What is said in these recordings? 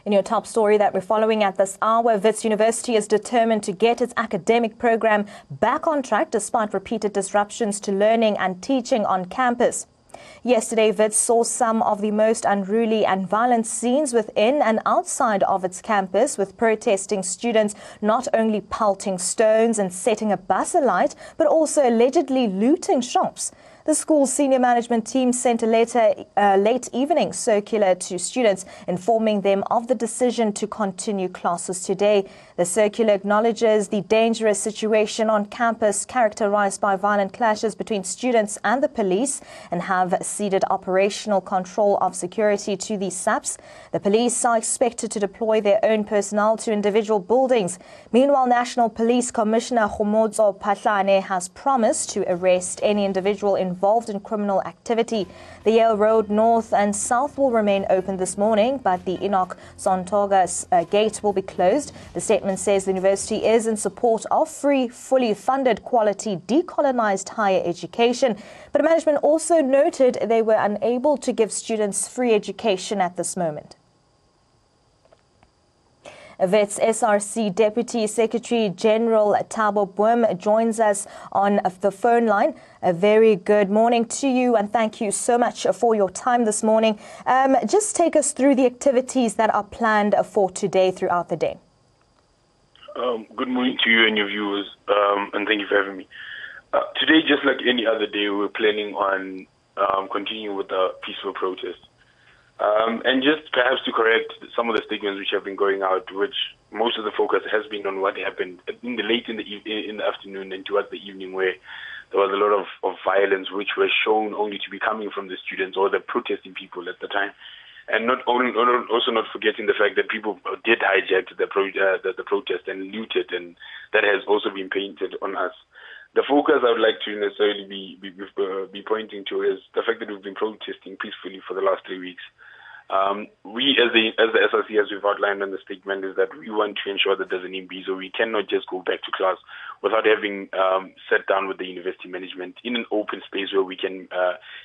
In your top story that we're following at this hour, Wits University is determined to get its academic program back on track despite repeated disruptions to learning and teaching on campus. Yesterday, Wits saw some of the most unruly and violent scenes within and outside of its campus, with protesting students not only pelting stones and setting a bus alight, but also allegedly looting shops. The school's senior management team sent a late evening circular to students informing them of the decision to continue classes today. The circular acknowledges the dangerous situation on campus characterized by violent clashes between students and the police and have ceded operational control of security to the SAPs. The police are expected to deploy their own personnel to individual buildings. Meanwhile, National Police Commissioner Kgomotso Phahlane has promised to arrest any individual involved in criminal activity. The Yale Road North and South will remain open this morning, but the Enoch Sontoga gate will be closed. The statement says the university is in support of free, fully funded, quality, decolonized higher education. But management also noted they were unable to give students free education at this moment. Wits SRC Deputy Secretary General Thabo Boom joins us on the phone line. A very good morning to you and thank you so much for your time this morning. Just take us through the activities that are planned for today throughout the day. Good morning to you and your viewers, and thank you for having me. Today, just like any other day, we're planning on continuing with the peaceful protest. And just perhaps to correct some of the statements which have been going out, which most of the focus has been on what happened in the afternoon and towards the evening, where there was a lot of violence which was shown only to be coming from the students or the protesting people at the time. And also not forgetting the fact that people did hijack the protest and looted, and that has also been painted on us. The focus I would like to necessarily be pointing to is the fact that we've been protesting peacefully for the last 3 weeks. We, as the SRC, as we've outlined in the statement, is that we want to ensure that there's an Imbizo. We cannot just go back to class without having sat down with the university management in an open space where we can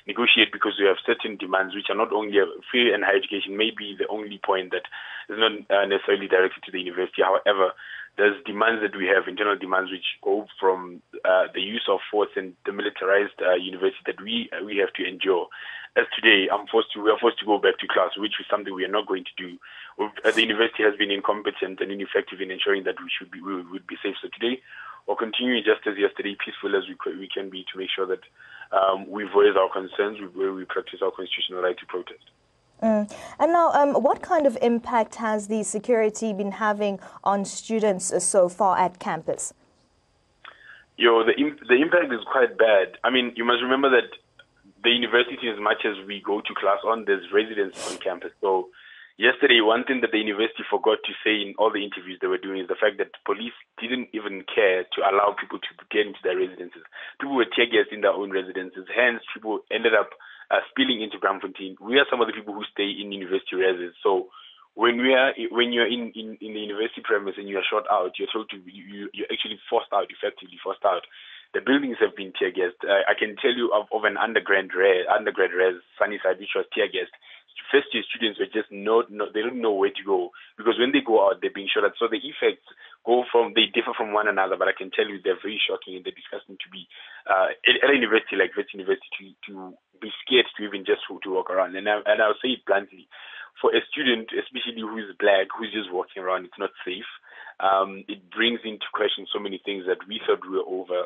negotiate, because we have certain demands which are not only free and higher education, may be the only point that is not necessarily directed to the university. However, there's demands that we have, internal demands, which go from the use of force and the militarized university that we have to endure. As today, we are forced to go back to class, which is something we are not going to do. The university has been incompetent and ineffective in ensuring that we would be safe. So today, we're continuing just as yesterday, peaceful as we can be, to make sure that we voice our concerns, we practice our constitutional right to protest. And now, what kind of impact has the security been having on students so far at campus? The impact is quite bad. I mean, you must remember that the university, as much as we go to class on, there's residents on campus. So yesterday, one thing that the university forgot to say in all the interviews they were doing is the fact that police didn't even care to allow people to get into their residences. People were tear-gassed in their own residences. Hence, people ended up spilling into Braamfontein. We are some of the people who stay in university residences. So when you're in the university premise and you are shot out, you're you're actually effectively forced out. The buildings have been tear-gassed. I can tell you of an undergrad res, Sunnyside, which was tear-gassed. First-year students were just they don't know where to go, because when they go out, they're being shot at. So the effects they differ from one another, but I can tell you they're very shocking, and they're disgusting to be at a university like Wits University to be scared to even just to walk around. And I'll say it bluntly, for a student, especially who is black, who's just walking around, it's not safe. It brings into question so many things that we thought we were over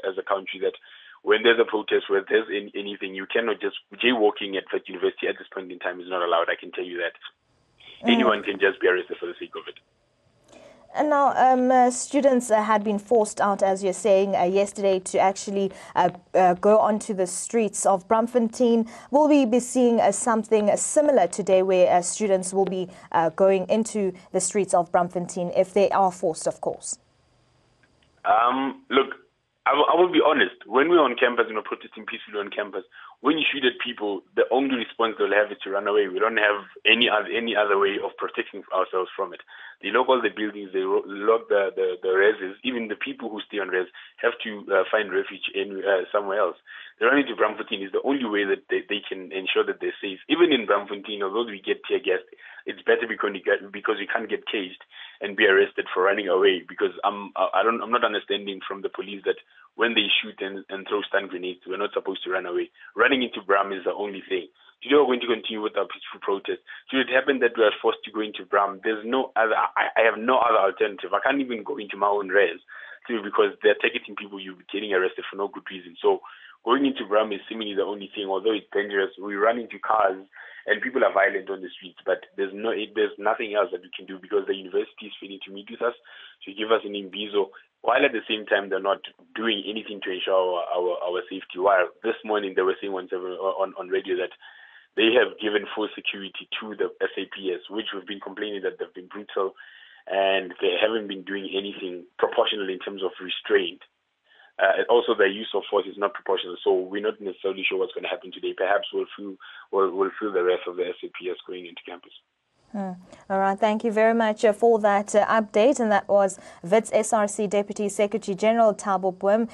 as a country, that when there's a protest, where there's anything, you cannot just jaywalking at Wits University at this point in time is not allowed. I can tell you that. Anyone can just be arrested for the sake of it. And now, students had been forced out, as you're saying, yesterday to actually go onto the streets of Braamfontein. Will we be seeing something similar today, where students will be going into the streets of Braamfontein if they are forced, of course? Look, I will be honest. When we're on campus, protesting peacefully on campus, when you shoot at people, the only response they'll have is to run away. We don't have any other way of protecting ourselves from it. They lock all the buildings, they lock the reses. Even the people who stay on res have to find refuge somewhere else. The running to Braamfontein is the only way that they can ensure that they're safe. Even in Braamfontein, although we get tear gas, it's better because we can't get caged and be arrested for running away. Because I'm not understanding from the police that when they shoot and throw stun grenades, we're not supposed to run away. Running into Bram is the only thing. Today we're going to continue with our peaceful protest. Should it happen that we are forced to go into Bram, there's no other. I have no other alternative. I can't even go into my own res because they're targeting people. You'll be getting arrested for no good reason. So going into Bram is seemingly the only thing. Although it's dangerous, we run into cars and people are violent on the streets. But there's nothing else that we can do because the university is failing to meet with us to give us an Imbizo, while at the same time they're not doing anything to ensure our safety. While this morning they were saying on radio that they have given full security to the SAPS, which we've been complaining that they've been brutal and they haven't been doing anything proportional in terms of restraint. Also, the use of force is not proportional, so we're not necessarily sure what's going to happen today. Perhaps we'll feel the rest of the SAPS going into campus. All right, thank you very much for that update. And that was Wits SRC Deputy Secretary General Thabo Boom.